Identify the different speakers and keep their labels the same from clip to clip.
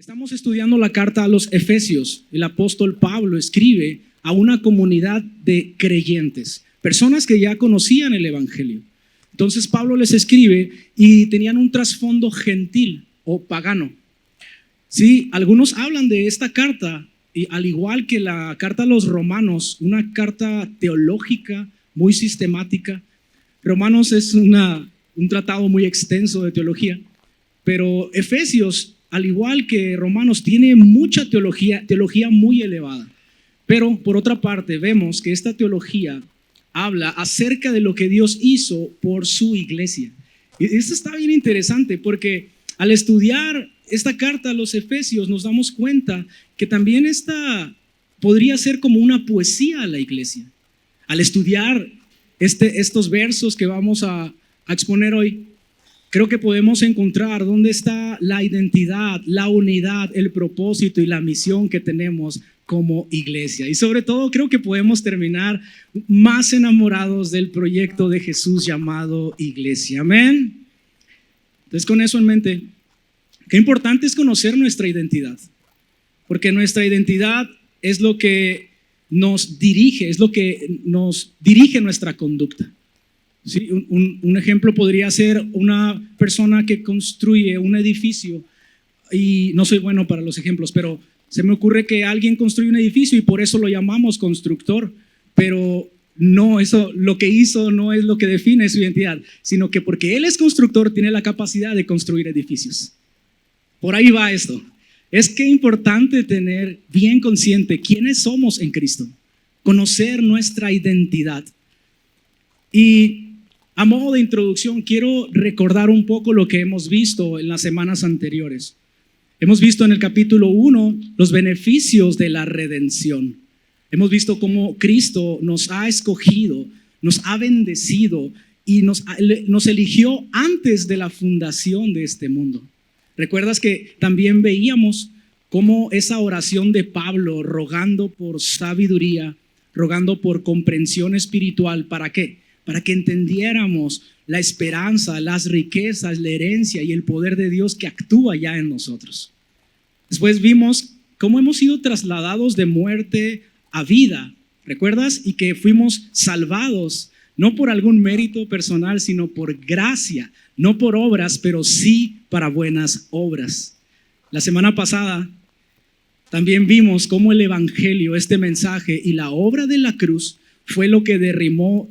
Speaker 1: Estamos estudiando la carta a los Efesios. El apóstol Pablo escribe a una comunidad de creyentes, personas que ya conocían el evangelio. Entonces Pablo les escribe y tenían un trasfondo gentil o pagano. Sí, algunos hablan de esta carta, y al igual que la carta a los romanos, una carta teológica muy sistemática. Romanos es un tratado muy extenso de teología, pero Efesios, al igual que Romanos, tiene mucha teología muy elevada. Pero por otra parte vemos que esta teología habla acerca de lo que Dios hizo por su iglesia. Y esto está bien interesante porque al estudiar esta carta a los Efesios nos damos cuenta que también esta podría ser como una poesía a la iglesia. Al estudiar estos versos que vamos a exponer hoy, creo que podemos encontrar dónde está la identidad, la unidad, el propósito y la misión que tenemos como iglesia. Y sobre todo creo que podemos terminar más enamorados del proyecto de Jesús llamado iglesia. Amén. Entonces, con eso en mente, qué importante es conocer nuestra identidad, porque nuestra identidad es lo que nos dirige, es lo que nos dirige nuestra conducta. ¿Sí? Un ejemplo podría ser una persona que construye un edificio, y no soy bueno para los ejemplos, pero se me ocurre que alguien construye un edificio y por eso lo llamamos constructor, pero no, eso lo que hizo no es lo que define su identidad, sino que porque él es constructor tiene la capacidad de construir edificios. Por ahí va esto. Es que importante tener bien consciente quiénes somos en Cristo, conocer nuestra identidad. Y a modo de introducción, quiero recordar un poco lo que hemos visto en las semanas anteriores. Hemos visto en el capítulo 1 los beneficios de la redención. Hemos visto cómo Cristo nos ha escogido, nos ha bendecido y nos eligió antes de la fundación de este mundo. ¿Recuerdas que también veíamos cómo esa oración de Pablo rogando por sabiduría, rogando por comprensión espiritual? ¿Para qué? Para que entendiéramos la esperanza, las riquezas, la herencia y el poder de Dios que actúa ya en nosotros. Después vimos cómo hemos sido trasladados de muerte a vida, ¿recuerdas? Y que fuimos salvados, no por algún mérito personal, sino por gracia, no por obras, pero sí para buenas obras. La semana pasada también vimos cómo el evangelio, este mensaje y la obra de la cruz fue lo que derribó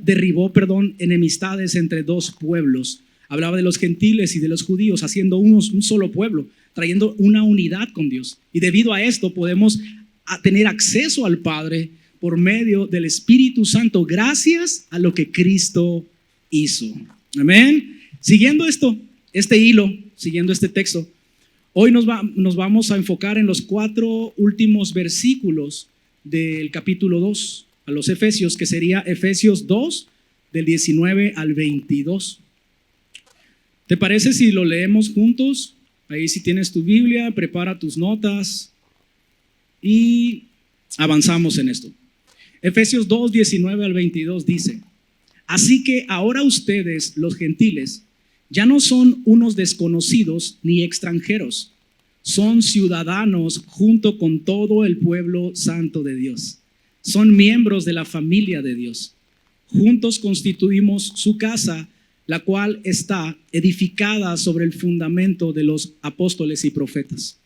Speaker 1: enemistades entre dos pueblos. Hablaba de los gentiles y de los judíos, haciendo un solo pueblo, trayendo una unidad con Dios. Y debido a esto podemos tener acceso al Padre por medio del Espíritu Santo, gracias a lo que Cristo hizo. Amén. Siguiendo este hilo, siguiendo este texto, hoy nos vamos a enfocar en los 4 últimos versículos del capítulo 2 a los Efesios, que sería Efesios 2, del 19 al 22. ¿Te parece si lo leemos juntos? Ahí si tienes tu Biblia, prepara tus notas y avanzamos en esto. Efesios 2, 19 al 22 dice: así que ahora ustedes, los gentiles, ya no son unos desconocidos ni extranjeros, son ciudadanos junto con todo el pueblo santo de Dios. Son miembros de la familia de Dios. Juntos constituimos su casa, la cual está edificada sobre el fundamento de los apóstoles y profetas.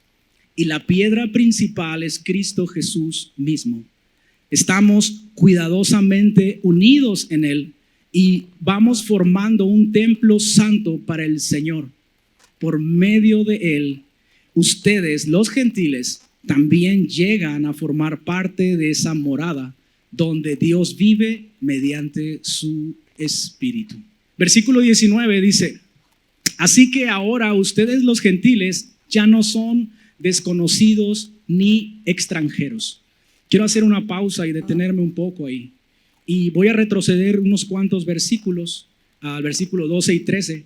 Speaker 1: Y la piedra principal es Cristo Jesús mismo. Estamos cuidadosamente unidos en Él y vamos formando un templo santo para el Señor. Por medio de Él, ustedes, los gentiles, también llegan a formar parte de esa morada donde Dios vive mediante su Espíritu. Versículo 19 dice: así que ahora ustedes, los gentiles, ya no son desconocidos ni extranjeros. Quiero hacer una pausa y detenerme un poco ahí. Y voy a retroceder unos cuantos versículos, al versículo 12 y 13,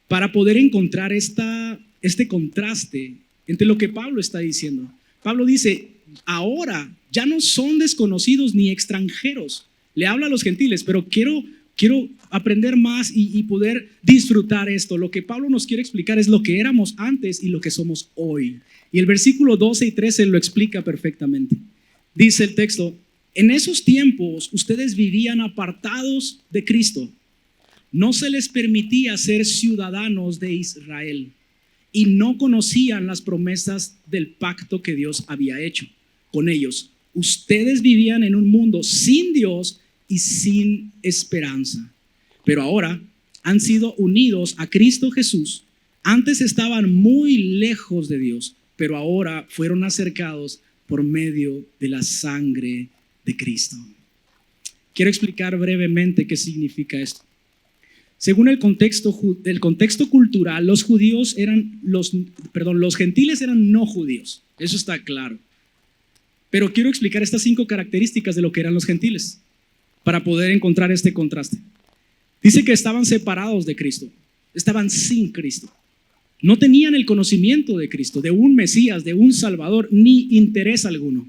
Speaker 1: para poder encontrar este contraste entre lo que Pablo está diciendo. Pablo dice, ahora ya no son desconocidos ni extranjeros. Le habla a los gentiles, pero quiero quiero aprender más y poder disfrutar esto. Lo que Pablo nos quiere explicar es lo que éramos antes y lo que somos hoy. Y el versículo 12 y 13 lo explica perfectamente. Dice el texto: en esos tiempos ustedes vivían apartados de Cristo. No se les permitía ser ciudadanos de Israel y no conocían las promesas del pacto que Dios había hecho con ellos. Ustedes vivían en un mundo sin Dios y sin esperanza. Pero ahora han sido unidos a Cristo Jesús. Antes estaban muy lejos de Dios, pero ahora fueron acercados por medio de la sangre de Cristo. Quiero explicar brevemente qué significa esto. Según el contexto cultural, los gentiles eran no judíos. Eso está claro. Pero quiero explicar estas 5 características de lo que eran los gentiles para poder encontrar este contraste. Dice que estaban separados de Cristo, estaban sin Cristo. No tenían el conocimiento de Cristo, de un Mesías, de un Salvador, ni interés alguno.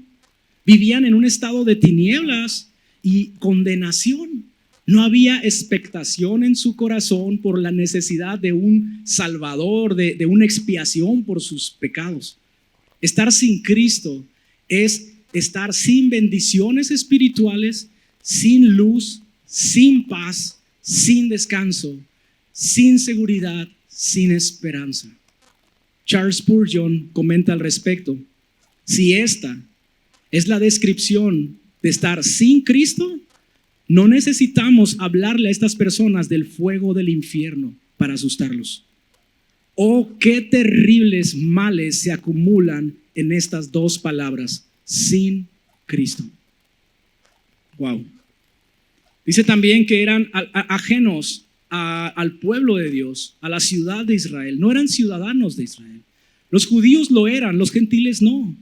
Speaker 1: Vivían en un estado de tinieblas y condenación. No había expectación en su corazón por la necesidad de un Salvador, de una expiación por sus pecados. Estar sin Cristo es estar sin bendiciones espirituales, sin luz, sin paz, sin descanso, sin seguridad, sin esperanza. Charles Spurgeon comenta al respecto: si esta es la descripción de estar sin Cristo, no necesitamos hablarle a estas personas del fuego del infierno para asustarlos. Oh, qué terribles males se acumulan en estas 2 palabras: sin Cristo. Wow. Dice también que eran ajenos al pueblo de Dios, a la ciudad de Israel. No eran ciudadanos de Israel. Los judíos lo eran, los gentiles no.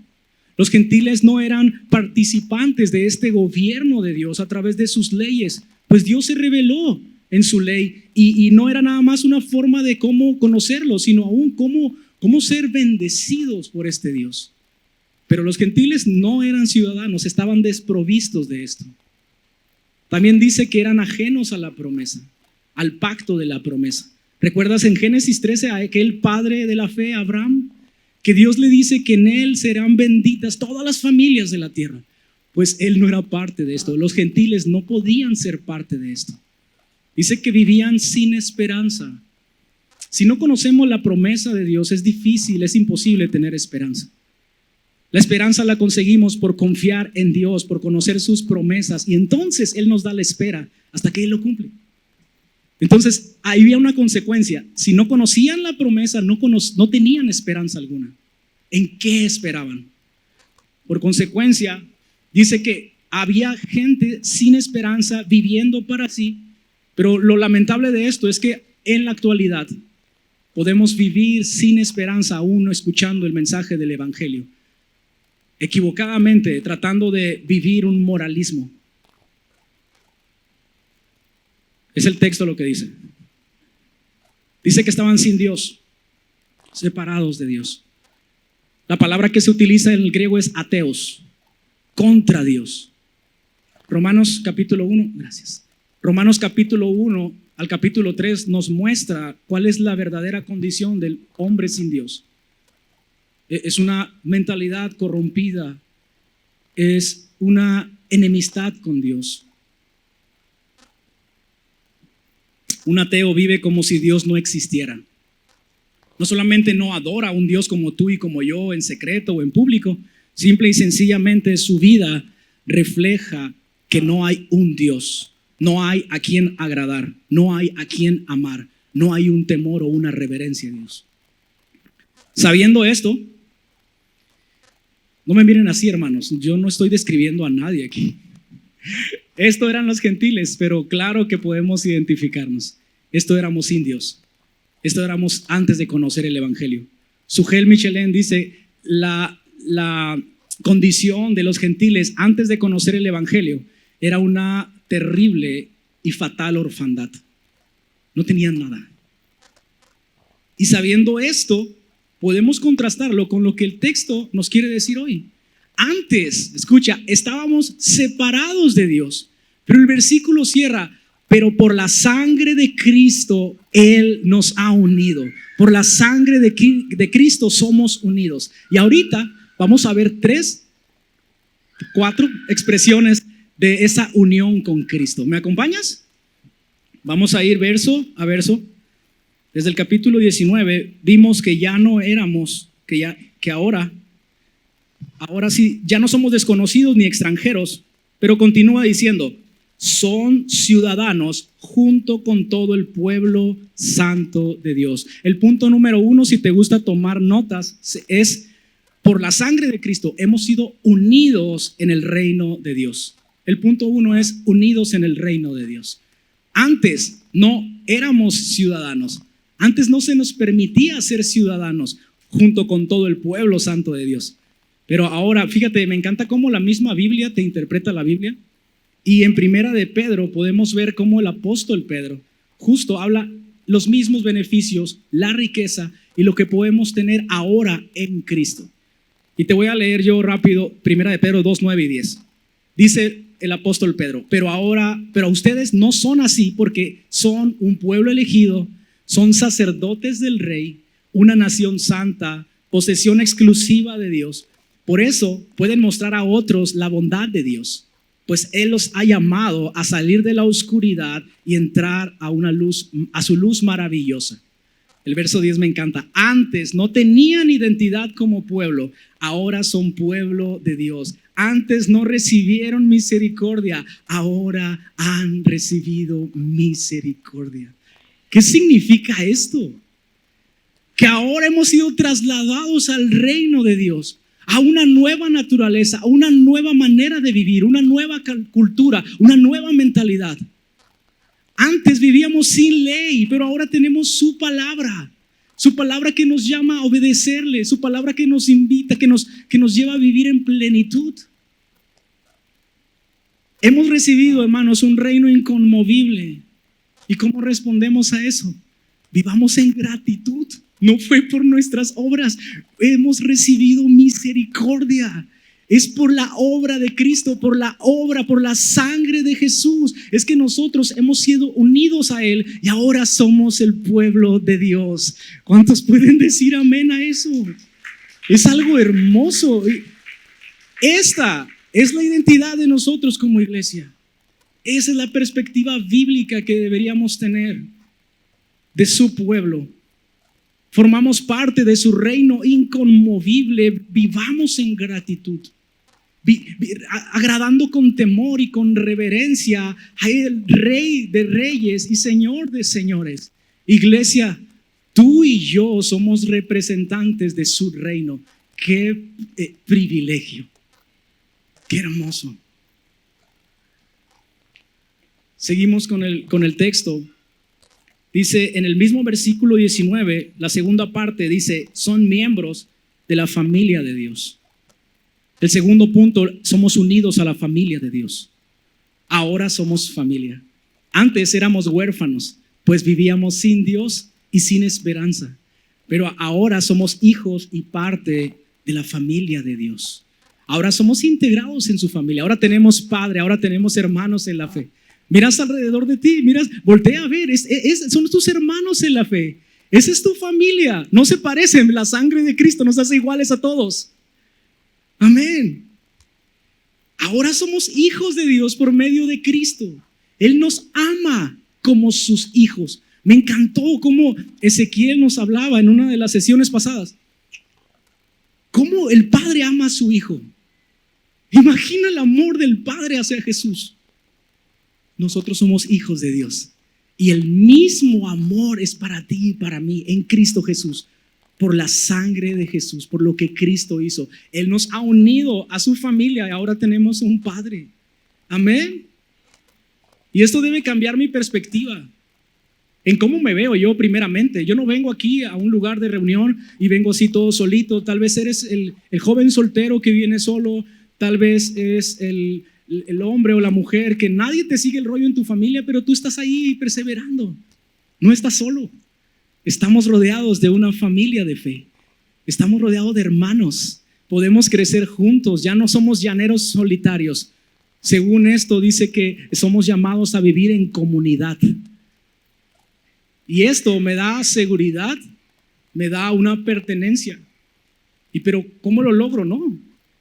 Speaker 1: Los gentiles no eran participantes de este gobierno de Dios a través de sus leyes, pues Dios se reveló en su ley y no era nada más una forma de cómo conocerlo, sino aún cómo ser bendecidos por este Dios. Pero los gentiles no eran ciudadanos, estaban desprovistos de esto. También dice que eran ajenos a la promesa, al pacto de la promesa. ¿Recuerdas en Génesis 13 a aquel padre de la fe, Abraham? Que Dios le dice que en él serán benditas todas las familias de la tierra. Pues él no era parte de esto. Los gentiles no podían ser parte de esto. Dice que vivían sin esperanza. Si no conocemos la promesa de Dios, es difícil, es imposible tener esperanza. La esperanza la conseguimos por confiar en Dios, por conocer sus promesas, y entonces Él nos da la espera hasta que Él lo cumple. Entonces, ahí había una consecuencia. Si no conocían la promesa, no tenían esperanza alguna. ¿En qué esperaban? Por consecuencia, dice que había gente sin esperanza viviendo para sí, pero lo lamentable de esto es que en la actualidad podemos vivir sin esperanza aún no escuchando el mensaje del Evangelio, equivocadamente tratando de vivir un moralismo. Es el texto lo que dice. Dice que estaban sin Dios, separados de Dios. La palabra que se utiliza en el griego es ateos, contra Dios. Romanos capítulo 1, gracias. Romanos capítulo 1 al capítulo 3 nos muestra cuál es la verdadera condición del hombre sin Dios. Es una mentalidad corrompida, es una enemistad con Dios. Un ateo vive como si Dios no existiera. No solamente no adora a un Dios como tú y como yo en secreto o en público, simple y sencillamente su vida refleja que no hay un Dios, no hay a quien agradar, no hay a quien amar, no hay un temor o una reverencia a Dios. Sabiendo esto, no me miren así, hermanos, yo no estoy describiendo a nadie aquí. Esto eran los gentiles, pero claro que podemos identificarnos. Esto éramos indios. Esto éramos antes de conocer el Evangelio. Sujel Michelin dice, la condición de los gentiles antes de conocer el Evangelio era una terrible y fatal orfandad. No tenían nada. Y sabiendo esto, podemos contrastarlo con lo que el texto nos quiere decir hoy. Antes, escucha, estábamos separados de Dios, pero el versículo cierra, pero por la sangre de Cristo Él nos ha unido. Por la sangre de Cristo somos unidos. Y ahorita vamos a ver 4 expresiones de esa unión con Cristo. ¿Me acompañas? Vamos a ir verso a verso. Desde el capítulo 19 vimos que ya no éramos, que ahora sí, ya no somos desconocidos ni extranjeros, pero continúa diciendo, son ciudadanos junto con todo el pueblo santo de Dios. El punto número 1, si te gusta tomar notas, es por la sangre de Cristo hemos sido unidos en el reino de Dios. El punto 1 es unidos en el reino de Dios. Antes no éramos ciudadanos. Antes no se nos permitía ser ciudadanos junto con todo el pueblo santo de Dios. Pero ahora, fíjate, me encanta cómo la misma Biblia te interpreta la Biblia. Y en Primera de Pedro podemos ver cómo el apóstol Pedro justo habla los mismos beneficios, la riqueza y lo que podemos tener ahora en Cristo. Y te voy a leer yo rápido Primera de Pedro 2, 9 y 10. Dice el apóstol Pedro, pero ustedes no son así porque son un pueblo elegido, son sacerdotes del Rey, una nación santa, posesión exclusiva de Dios. Por eso pueden mostrar a otros la bondad de Dios, pues Él los ha llamado a salir de la oscuridad y entrar a su luz maravillosa. El verso 10 me encanta. Antes no tenían identidad como pueblo, ahora son pueblo de Dios. Antes no recibieron misericordia, ahora han recibido misericordia. ¿Qué significa esto? Que ahora hemos sido trasladados al reino de Dios, a una nueva naturaleza, a una nueva manera de vivir, una nueva cultura, una nueva mentalidad. Antes vivíamos sin ley, pero ahora tenemos su palabra que nos llama a obedecerle, su palabra que nos invita, que nos lleva a vivir en plenitud. Hemos recibido, hermanos, un reino inconmovible. ¿Y cómo respondemos a eso? Vivamos en gratitud. No fue por nuestras obras, hemos recibido misericordia. Es por la obra de Cristo, por la sangre de Jesús. Es que nosotros hemos sido unidos a Él y ahora somos el pueblo de Dios. ¿Cuántos pueden decir amén a eso? Es algo hermoso. Esta es la identidad de nosotros como iglesia. Esa es la perspectiva bíblica que deberíamos tener de su pueblo. Formamos parte de su reino inconmovible. Vivamos en gratitud, agradando con temor y con reverencia a el Rey de Reyes y Señor de Señores. Iglesia, tú y yo somos representantes de su reino. Qué privilegio, qué hermoso. Seguimos con el texto. Dice en el mismo versículo 19, la segunda parte dice, son miembros de la familia de Dios. El segundo punto, somos unidos a la familia de Dios. Ahora somos familia. Antes éramos huérfanos, pues vivíamos sin Dios y sin esperanza. Pero ahora somos hijos y parte de la familia de Dios. Ahora somos integrados en su familia. Ahora tenemos padre, ahora tenemos hermanos en la fe. Miras alrededor de ti, voltea a ver, son tus hermanos en la fe. Esa es tu familia. No se parecen, la sangre de Cristo nos hace iguales a todos. Amén. Ahora somos hijos de Dios por medio de Cristo. Él nos ama como sus hijos. Me encantó cómo Ezequiel nos hablaba en una de las sesiones pasadas. Cómo el Padre ama a su Hijo. Imagina el amor del Padre hacia Jesús. Nosotros somos hijos de Dios y el mismo amor es para ti y para mí en Cristo Jesús, por la sangre de Jesús, por lo que Cristo hizo. Él nos ha unido a su familia y ahora tenemos un Padre. Amén. Y esto debe cambiar mi perspectiva en cómo me veo yo primeramente. Yo no vengo aquí a un lugar de reunión y vengo así todo solito. Tal vez eres el joven soltero que viene solo, tal vez es el hombre o la mujer que nadie te sigue el rollo en tu familia, pero tú estás ahí perseverando. No estás solo. Estamos rodeados de una familia de fe. Estamos rodeados de hermanos. Podemos crecer juntos. Ya no somos llaneros solitarios. Según esto, dice que somos llamados a vivir en comunidad. Y esto me da seguridad, me da una pertenencia. Pero ¿cómo lo logro? No,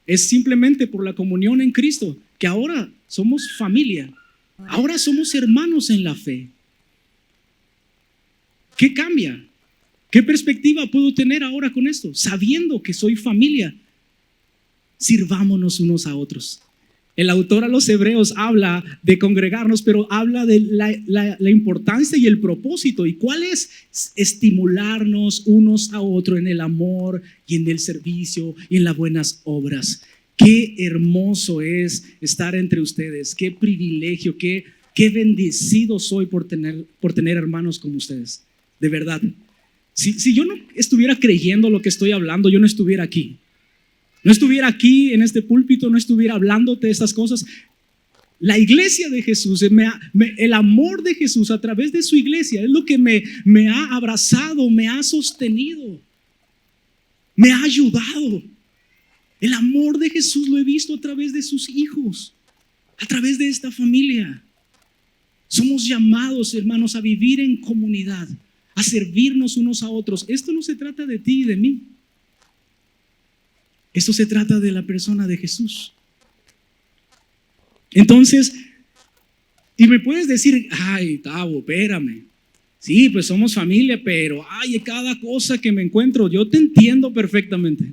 Speaker 1: es simplemente por la comunión en Cristo, que ahora somos familia, ahora somos hermanos en la fe. ¿Qué cambia? ¿Qué perspectiva puedo tener ahora con esto? Sabiendo que soy familia, sirvámonos unos a otros. El autor a los Hebreos habla de congregarnos, pero habla de la importancia y el propósito. ¿Y cuál es? Estimularnos unos a otros en el amor y en el servicio y en las buenas obras. Qué hermoso es estar entre ustedes. Qué privilegio, qué bendecido soy por tener hermanos como ustedes. De verdad. Si yo no estuviera creyendo lo que estoy hablando, yo no estuviera aquí. No estuviera aquí en este púlpito, no estuviera hablándote de estas cosas. La iglesia de Jesús, el amor de Jesús a través de su iglesia es lo que me ha abrazado, me ha sostenido, me ha ayudado. El amor de Jesús lo he visto a través de sus hijos, a través de esta familia. Somos llamados, hermanos, a vivir en comunidad, a servirnos unos a otros. Esto no se trata de ti y de mí. Esto se trata de la persona de Jesús. Entonces, y me puedes decir, ay, Tavo, espérame. Sí, pues somos familia, pero ay, cada cosa que me encuentro, yo te entiendo perfectamente.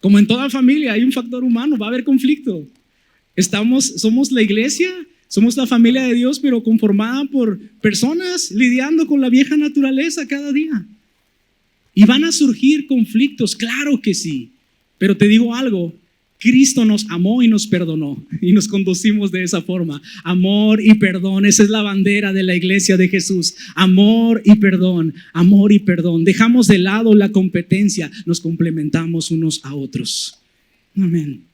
Speaker 1: Como en toda familia hay un factor humano, va a haber conflicto. Somos la iglesia, somos la familia de Dios, pero conformada por personas lidiando con la vieja naturaleza cada día. Y van a surgir conflictos, claro que sí. Pero te digo algo, Cristo nos amó y nos perdonó y nos conducimos de esa forma. Amor y perdón, esa es la bandera de la iglesia de Jesús. Amor y perdón, amor y perdón. Dejamos de lado la competencia, nos complementamos unos a otros. Amén.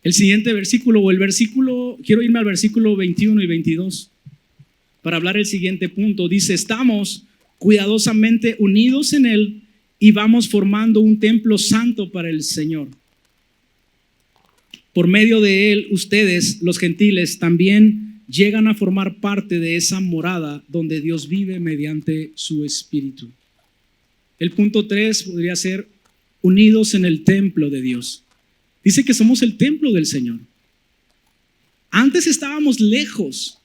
Speaker 1: El siguiente versículo quiero irme al versículo 21 y 22 para hablar el siguiente punto. Dice, estamos cuidadosamente unidos en Él y vamos formando un templo santo para el Señor. Por medio de Él, ustedes, los gentiles, también llegan a formar parte de esa morada donde Dios vive mediante su Espíritu. El punto 3 podría ser unidos en el templo de Dios. Dice que somos el templo del Señor. Antes estábamos lejos,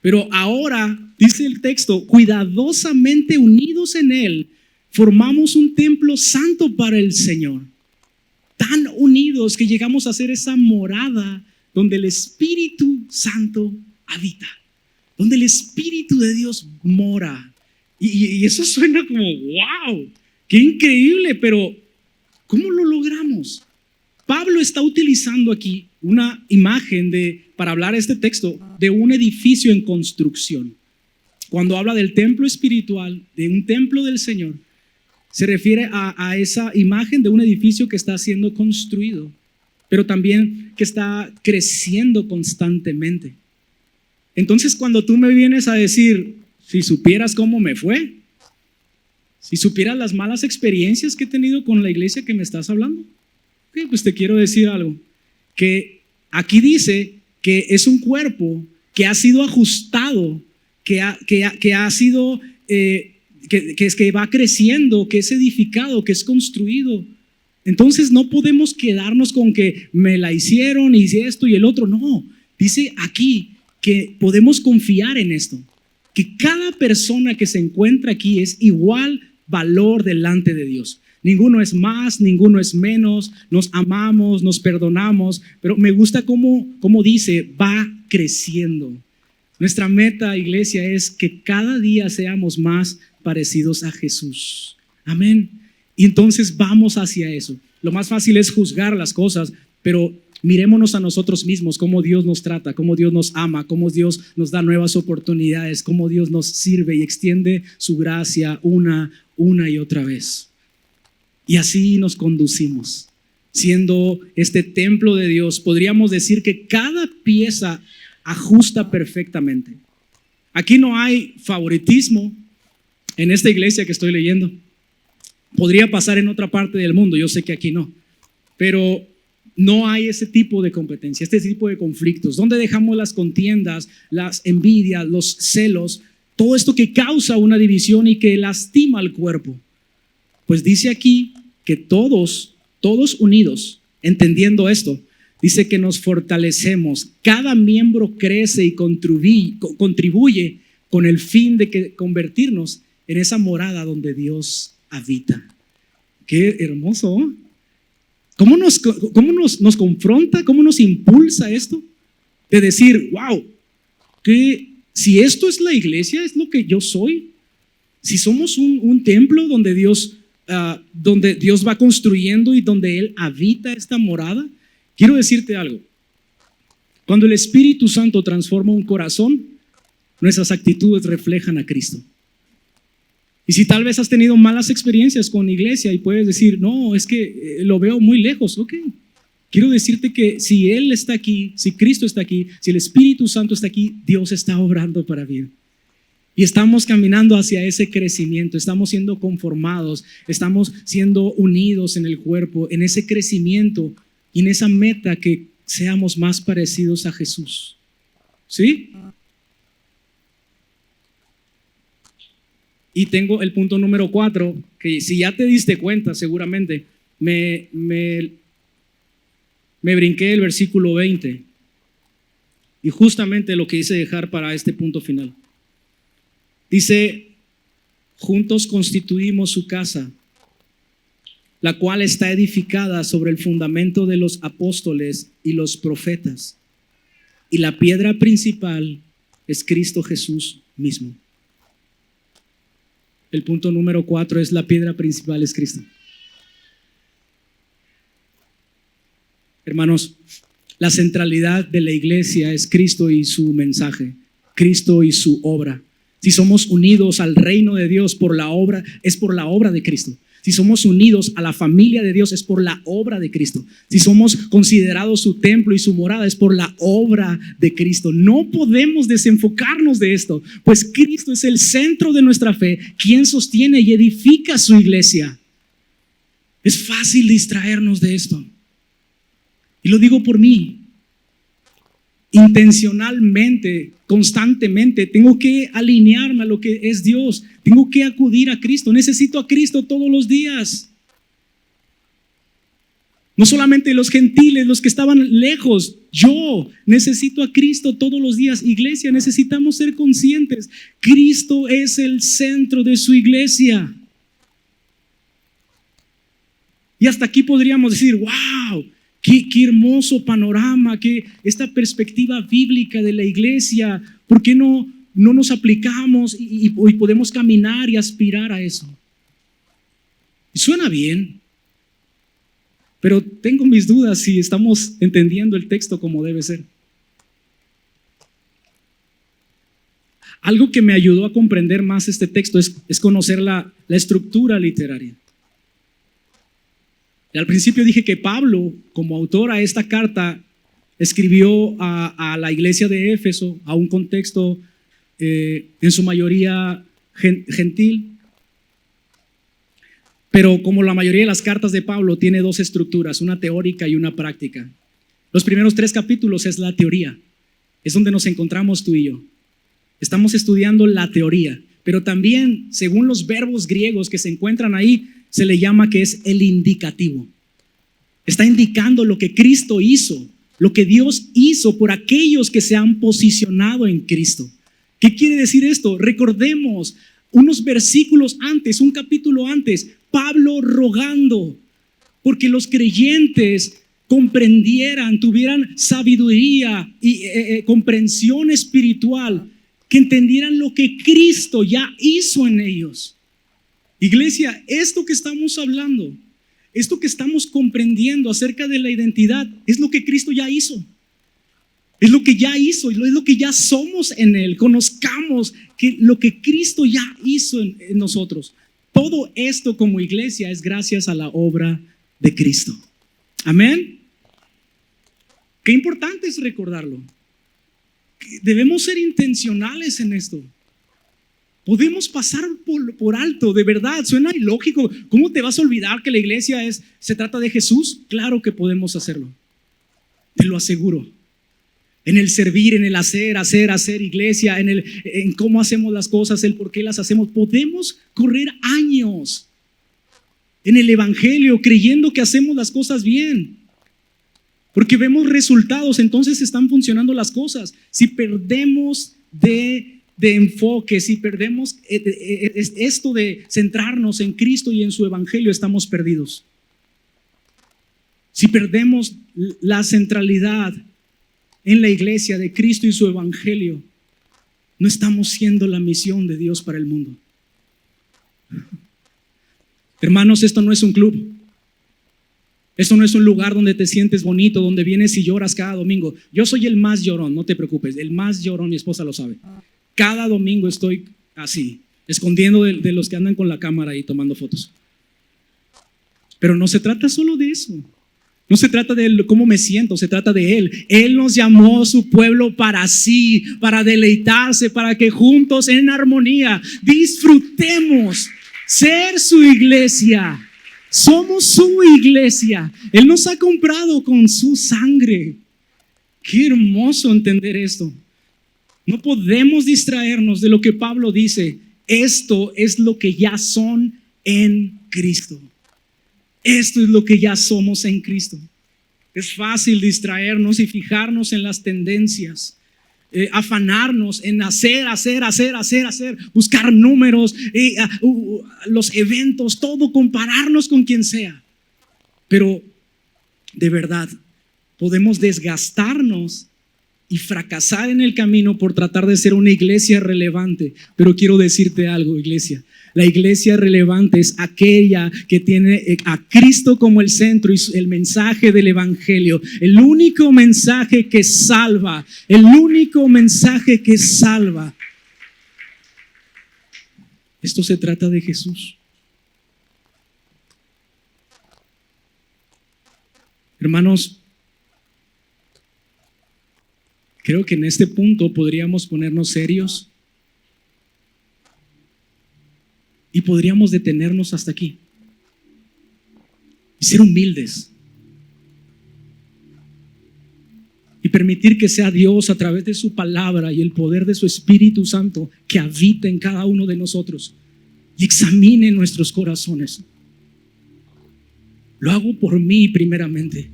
Speaker 1: pero ahora, dice el texto, cuidadosamente unidos en Él, formamos un templo santo para el Señor. Tan unidos que llegamos a ser esa morada donde el Espíritu Santo habita, donde el Espíritu de Dios mora. Y eso suena como wow, qué increíble, pero ¿cómo lo logramos? Pablo está utilizando aquí una imagen para hablar este texto de un edificio en construcción. Cuando habla del templo espiritual, de un templo del Señor, se refiere a esa imagen de un edificio que está siendo construido, pero también que está creciendo constantemente. Entonces, cuando tú me vienes a decir, si supieras cómo me fue, si supieras las malas experiencias que he tenido con la iglesia que me estás hablando, pues te quiero decir algo, que aquí dice que es un cuerpo que ha sido ajustado, que ha sido... que va creciendo, que es edificado, que es construido. Entonces no podemos quedarnos con que me la hicieron y esto y el otro. No, dice aquí que podemos confiar en esto, que cada persona que se encuentra aquí es igual valor delante de Dios. Ninguno es más, ninguno es menos, nos amamos, nos perdonamos, pero me gusta cómo dice, va creciendo. Nuestra meta, iglesia, es que cada día seamos más parecidos a Jesús. Amén. Y entonces vamos hacia eso. Lo más fácil es juzgar las cosas, pero mirémonos a nosotros mismos, cómo Dios nos trata, cómo Dios nos ama, cómo Dios nos da nuevas oportunidades, cómo Dios nos sirve y extiende su gracia una y otra vez. Y así nos conducimos. Siendo este templo de Dios, podríamos decir que cada pieza ajusta perfectamente. Aquí no hay favoritismo. En esta iglesia que estoy leyendo, podría pasar en otra parte del mundo, yo sé que aquí no, pero no hay ese tipo de competencia, este tipo de conflictos. ¿Dónde dejamos las contiendas, las envidias, los celos? Todo esto que causa una división y que lastima al cuerpo. Pues dice aquí que todos unidos, entendiendo esto, dice que nos fortalecemos. Cada miembro crece y contribuye con el fin de convertirnos en esa morada donde Dios habita. Qué hermoso, ¿eh? ¿Cómo nos confronta? ¿Cómo nos impulsa esto? De decir, wow, que si esto es la iglesia, es lo que yo soy. Si somos un templo donde Dios va construyendo y donde Él habita esta morada. Quiero decirte algo. Cuando el Espíritu Santo transforma un corazón, nuestras actitudes reflejan a Cristo. Y si tal vez has tenido malas experiencias con iglesia y puedes decir, no, es que lo veo muy lejos, ok. Quiero decirte que si Él está aquí, si Cristo está aquí, si el Espíritu Santo está aquí, Dios está obrando para bien. Y estamos caminando hacia ese crecimiento, estamos siendo conformados, estamos siendo unidos en el cuerpo, en ese crecimiento y en esa meta que seamos más parecidos a Jesús. ¿Sí? Y tengo el punto número 4, que si ya te diste cuenta, seguramente, me brinqué el versículo 20. Y justamente lo que hice dejar para este punto final. Dice, juntos constituimos su casa, la cual está edificada sobre el fundamento de los apóstoles y los profetas. Y la piedra principal es Cristo Jesús mismo. El punto número 4 es la piedra principal es Cristo. Hermanos, la centralidad de la iglesia es Cristo y su mensaje, Cristo y su obra. Si somos unidos al reino de Dios por la obra, es por la obra de Cristo. Si somos unidos a la familia de Dios, es por la obra de Cristo. Si somos considerados su templo y su morada, es por la obra de Cristo. No podemos desenfocarnos de esto, pues Cristo es el centro de nuestra fe, quien sostiene y edifica su iglesia. Es fácil distraernos de esto. Y lo digo por mí. Intencionalmente, constantemente, tengo que alinearme a lo que es Dios. Tengo que acudir a Cristo. Necesito a Cristo todos los días. No solamente los gentiles, los que estaban lejos. Yo necesito a Cristo todos los días. Iglesia, necesitamos ser conscientes. Cristo es el centro de su iglesia. Y hasta aquí podríamos decir, wow, qué hermoso panorama, que esta perspectiva bíblica de la iglesia, ¿por qué no nos aplicamos y podemos caminar y aspirar a eso? Y suena bien, pero tengo mis dudas si estamos entendiendo el texto como debe ser. Algo que me ayudó a comprender más este texto es conocer la estructura literaria. Y al principio dije que Pablo, como autor a esta carta, escribió a la iglesia de Éfeso, a un contexto en su mayoría gentil. Pero como la mayoría de las cartas de Pablo, tiene dos estructuras, una teórica y una práctica. Los primeros 3 capítulos es la teoría, es donde nos encontramos tú y yo. Estamos estudiando la teoría, pero también, según los verbos griegos que se encuentran ahí, se le llama que es el indicativo. Está indicando lo que Cristo hizo, lo que Dios hizo por aquellos que se han posicionado en Cristo. ¿Qué quiere decir esto? Recordemos unos versículos antes, un capítulo antes, Pablo rogando porque los creyentes comprendieran, tuvieran sabiduría y comprensión espiritual, que entendieran lo que Cristo ya hizo en ellos. Iglesia, esto que estamos hablando, esto que estamos comprendiendo acerca de la identidad, es lo que Cristo ya hizo. Es lo que ya hizo, es lo que ya somos en Él. Conozcamos que lo que Cristo ya hizo en nosotros. Todo esto como iglesia es gracias a la obra de Cristo. Amén. Qué importante es recordarlo. Debemos ser intencionales en esto. Podemos pasar por alto, de verdad, suena ilógico. ¿Cómo te vas a olvidar que la iglesia se trata de Jesús? Claro que podemos hacerlo. Te lo aseguro. En el servir, en el hacer iglesia, en cómo hacemos las cosas, el por qué las hacemos. Podemos correr años en el evangelio creyendo que hacemos las cosas bien, porque vemos resultados, entonces están funcionando las cosas. Si perdemos de enfoque, si perdemos esto de centrarnos en Cristo y en su evangelio, estamos perdidos. Si perdemos la centralidad en la iglesia de Cristo y su evangelio, no estamos siendo la misión de Dios para el mundo. Hermanos, esto no es un club. Esto no es un lugar donde te sientes bonito, donde vienes y lloras cada domingo. Yo soy el más llorón, no te preocupes, el más llorón, mi esposa lo sabe. Cada domingo estoy así, escondiendo de los que andan con la cámara ahí tomando fotos. Pero no se trata solo de eso. No se trata de cómo me siento, se trata de Él. Él nos llamó a su pueblo para sí, para deleitarse, para que juntos en armonía disfrutemos ser su iglesia. Somos su iglesia. Él nos ha comprado con su sangre. Qué hermoso entender esto. No podemos distraernos de lo que Pablo dice. Esto es lo que ya son en Cristo. Esto es lo que ya somos en Cristo. Es fácil distraernos y fijarnos en las tendencias, afanarnos en hacer, buscar números, los eventos, todo, compararnos con quien sea. Pero de verdad, podemos desgastarnos y fracasar en el camino por tratar de ser una iglesia relevante. Pero quiero decirte algo, iglesia. La iglesia relevante es aquella que tiene a Cristo como el centro y el mensaje del evangelio. El único mensaje que salva. El único mensaje que salva. Esto se trata de Jesús. Hermanos, creo que en este punto podríamos ponernos serios y podríamos detenernos hasta aquí y ser humildes y permitir que sea Dios a través de su palabra y el poder de su Espíritu Santo que habita en cada uno de nosotros y examine nuestros corazones. Lo hago por mí primeramente.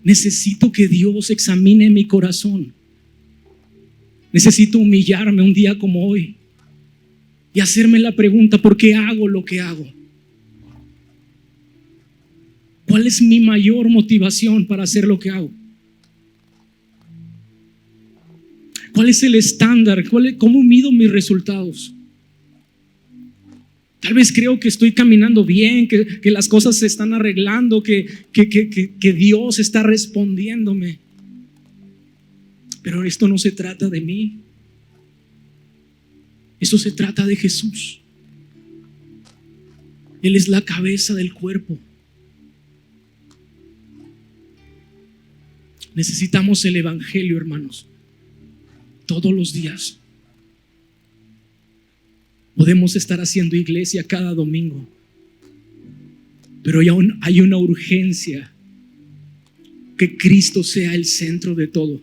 Speaker 1: Necesito que Dios examine mi corazón. Necesito humillarme un día como hoy y hacerme la pregunta: ¿por qué hago lo que hago? ¿Cuál es mi mayor motivación para hacer lo que hago? ¿Cuál es el estándar? ¿Cómo mido mis resultados? Tal vez creo que estoy caminando bien, que las cosas se están arreglando, que Dios está respondiéndome. Pero esto no se trata de mí. Esto se trata de Jesús. Él es la cabeza del cuerpo. Necesitamos el evangelio, hermanos, todos los días. Podemos estar haciendo iglesia cada domingo, pero hay una urgencia que Cristo sea el centro de todo.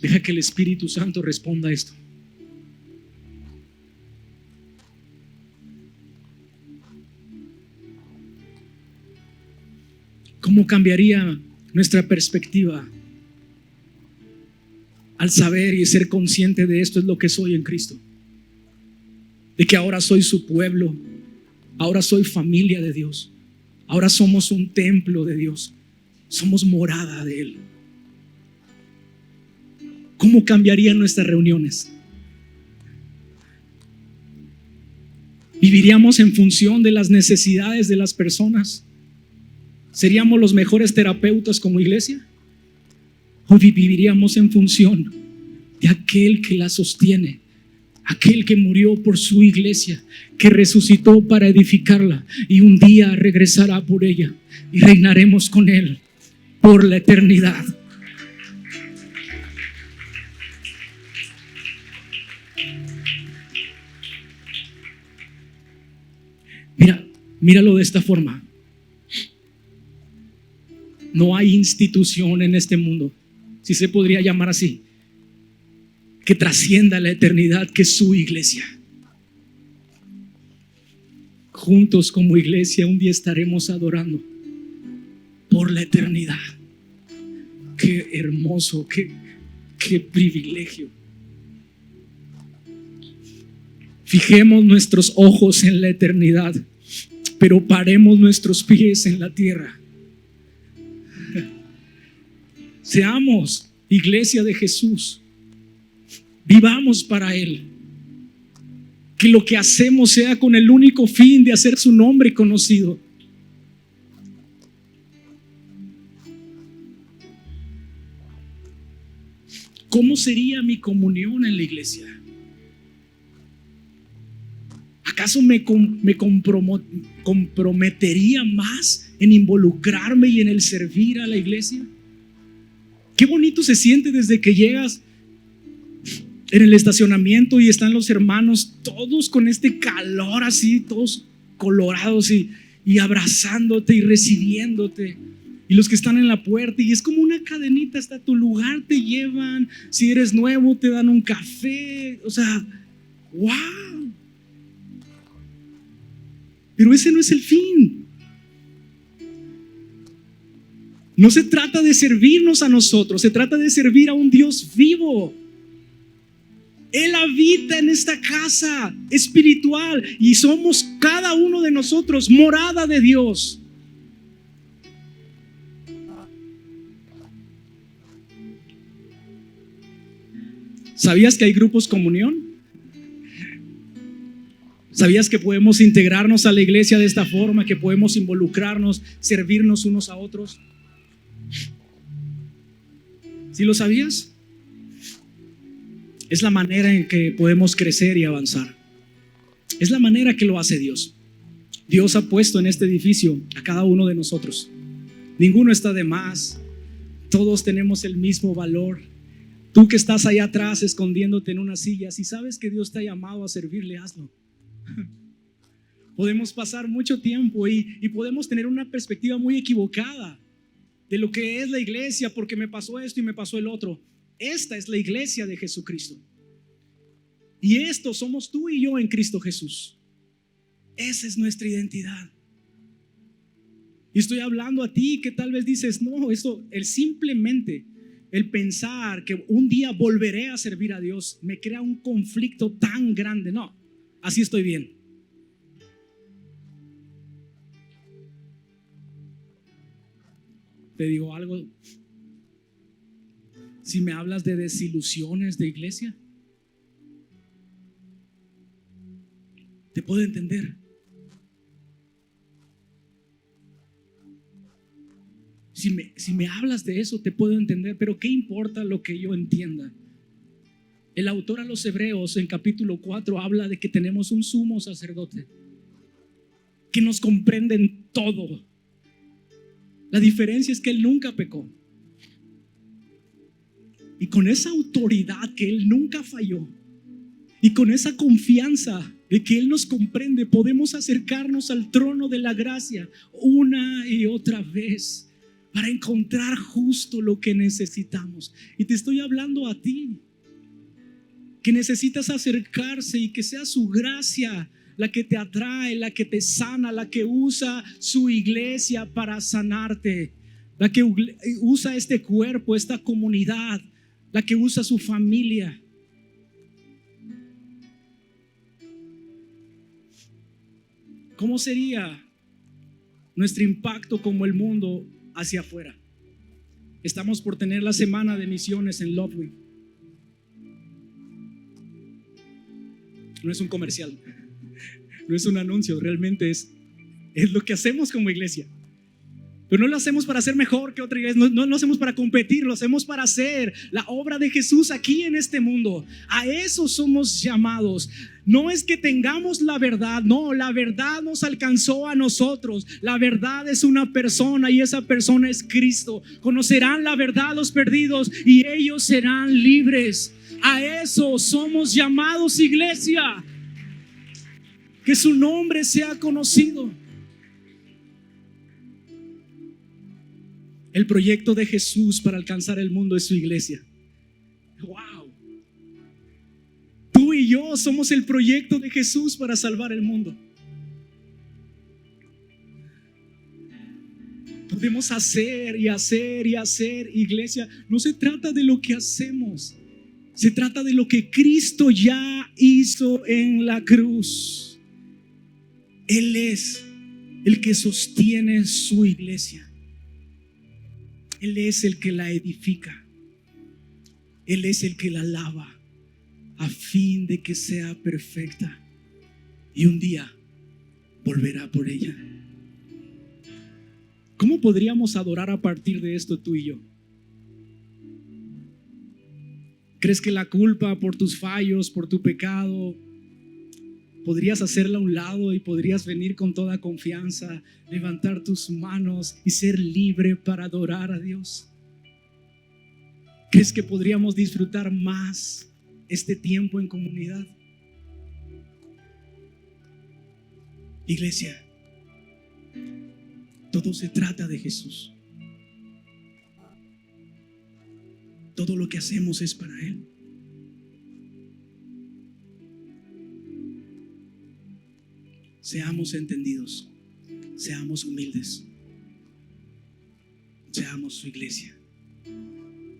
Speaker 1: Deja que el Espíritu Santo responda a esto. ¿Cómo cambiaría nuestra perspectiva al saber y ser consciente de esto es lo que soy en Cristo? De que ahora soy su pueblo, ahora soy familia de Dios, ahora somos un templo de Dios, somos morada de Él. ¿Cómo cambiarían nuestras reuniones? ¿Viviríamos en función de las necesidades de las personas? ¿Seríamos los mejores terapeutas como iglesia? ¿O viviríamos en función de aquel que la sostiene, aquel que murió por su iglesia, que resucitó para edificarla y un día regresará por ella y reinaremos con Él por la eternidad? Míralo de esta forma. No hay institución en este mundo, si se podría llamar así, que trascienda la eternidad, que es su iglesia. Juntos como iglesia un día estaremos adorando por la eternidad. Qué hermoso, qué privilegio. Fijemos nuestros ojos en la eternidad, pero paremos nuestros pies en la tierra. Seamos iglesia de Jesús. Vivamos para Él. Que lo que hacemos sea con el único fin de hacer su nombre conocido. ¿Cómo sería mi comunión en la iglesia? ¿Acaso me comprometería más en involucrarme y en el servir a la iglesia? Qué bonito se siente desde que llegas en el estacionamiento y están los hermanos todos con este calor así, todos colorados y abrazándote y recibiéndote. Y los que están en la puerta, y es como una cadenita hasta tu lugar, te llevan. Si eres nuevo, te dan un café. O sea, wow. Pero ese no es el fin. No se trata de servirnos a nosotros, se trata de servir a un Dios vivo. Él habita en esta casa espiritual y somos cada uno de nosotros morada de Dios. ¿Sabías que hay grupos comunión? ¿Sabías que podemos integrarnos a la iglesia de esta forma? Que podemos involucrarnos, servirnos unos a otros. ¿Sí lo sabías? Es la manera en que podemos crecer y avanzar. Es la manera que lo hace Dios. Dios ha puesto en este edificio a cada uno de nosotros. Ninguno está de más. Todos tenemos el mismo valor. Tú que estás allá atrás escondiéndote en una silla, si sabes que Dios te ha llamado a servirle, hazlo. Podemos pasar mucho tiempo y podemos tener una perspectiva muy equivocada de lo que es la iglesia, porque me pasó esto y me pasó el otro. Esta es la iglesia de Jesucristo. Y esto somos tú y yo en Cristo Jesús. Esa es nuestra identidad. Y estoy hablando a ti que tal vez dices, no, esto, el pensar que un día volveré a servir a Dios me crea un conflicto tan grande. No, así estoy bien. Te digo algo. Si me hablas de desilusiones de iglesia, te puedo entender. Si me hablas de eso, te puedo entender, pero ¿qué importa lo que yo entienda? El autor a los Hebreos en capítulo 4 habla de que tenemos un sumo sacerdote que nos comprende en todo. La diferencia es que él nunca pecó. Y con esa autoridad que él nunca falló, y con esa confianza de que él nos comprende, podemos acercarnos al trono de la gracia una y otra vez para encontrar justo lo que necesitamos. Y te estoy hablando a ti, que necesitas acercarse y que sea su gracia la que te atrae, la que te sana, la que usa su iglesia para sanarte, la que usa este cuerpo, esta comunidad, la que usa su familia. ¿Cómo sería nuestro impacto como el mundo hacia afuera? Estamos por tener la semana de misiones en Loveweek. No es un comercial, no es un anuncio, realmente es lo que hacemos como iglesia. Pero no lo hacemos para ser mejor que otra iglesia, no lo hacemos para competir, lo hacemos para hacer la obra de Jesús aquí en este mundo. A eso somos llamados. No es que tengamos la verdad, no, la verdad nos alcanzó a nosotros. La verdad es una persona y esa persona es Cristo. Conocerán la verdad los perdidos y ellos serán libres. A eso somos llamados, iglesia. Que su nombre sea conocido. El proyecto de Jesús para alcanzar el mundo es su iglesia. ¡Wow! Tú y yo somos el proyecto de Jesús para salvar el mundo. Podemos hacer y hacer y hacer, iglesia. No se trata de lo que hacemos, se trata de lo que Cristo ya hizo en la cruz. Él es el que sostiene su iglesia. Él es el que la edifica. Él es el que la lava a fin de que sea perfecta. Y un día volverá por ella. ¿Cómo podríamos adorar a partir de esto tú y yo? ¿Crees que la culpa por tus fallos, por tu pecado, podrías hacerla a un lado y podrías venir con toda confianza, levantar tus manos y ser libre para adorar a Dios? ¿Crees que podríamos disfrutar más este tiempo en comunidad? Iglesia, todo se trata de Jesús. Todo lo que hacemos es para Él. Seamos entendidos, seamos humildes, seamos su iglesia.